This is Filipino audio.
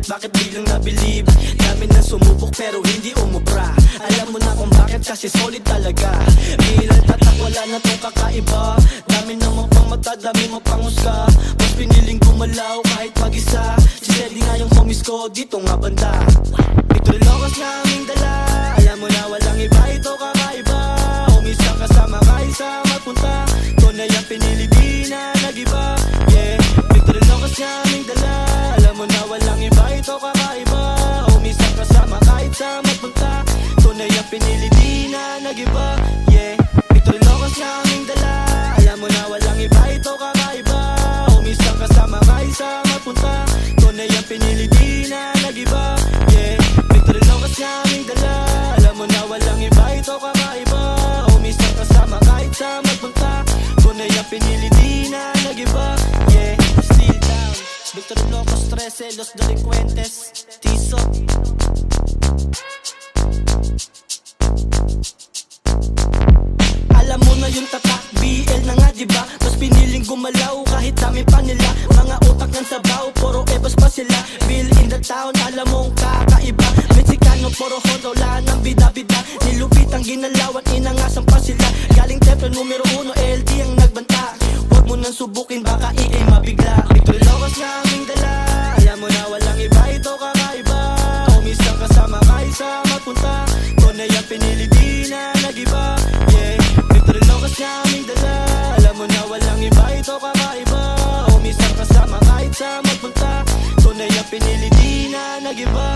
bakit bilang nabilib. Dami na sumubok pero hindi umubra. Alam mo na kung bakit, kasi solid talaga. Bilang tatak, wala na tong kakaiba. Dami na pang mata, dami mo pang husga. Mas piniling gumalaw kahit mag-isa. Si Zeddy nga yung homies ko, dito nga banda. Victory Locos na aming dala. Alam mo na walang iba, ito kakaiba. Homies ang kasama kahit sa magpunta. Tunay ang pinili, di na nag-iba. Yeah, Victory Locos na aming dala. Alam mo na walang iba, ito kakaiba. Homies ang kasama kahit sa magpunta. Tunay ang pinili, di na nag-iba. Yeah, Victory Locos na aming dala. Alam mo na walang iba, ito kakaiba. Homies ang kasama kahit sa magpunta. Tunay ang pinili, di na nag-iba. Yeah, Victory Locos na aming dala. Alam mo na walang iba, ito kakaiba. Homies ang kasama kahit sa magpunta. Tunay ang pinili, di na nag-iba. Yeah, still down. Victory Locos 13, Los Delincuentes, Tiso. Alam mo na yung tatak, BL na nga diba? Mas piniling gumalaw kahit dami pa nila. Mga utak ng sabaw, puro ebas pa sila. Bill in the town, alam mong kakaiba. Mexicano, puro hondo, wala ng bida-bida. Nilupit ang ginalawan, inangasan pa sila. Galing templo numero 1, LD ang nagbanta. Huwag mo nang subukin, baka iay mabigla. Victory Locos na aming dala. Alam mo na walang iba, ito kakaiba. Homies ang kasama kahit sa magpunta. Tunay ang pinili, di na nag-iba. Yeah, Victory Locos na aming dala. Alam mo na walang iba, ito kakaiba. Homies ang kasama kahit sa magpunta. Tunay ang pinili, di na nag-iba.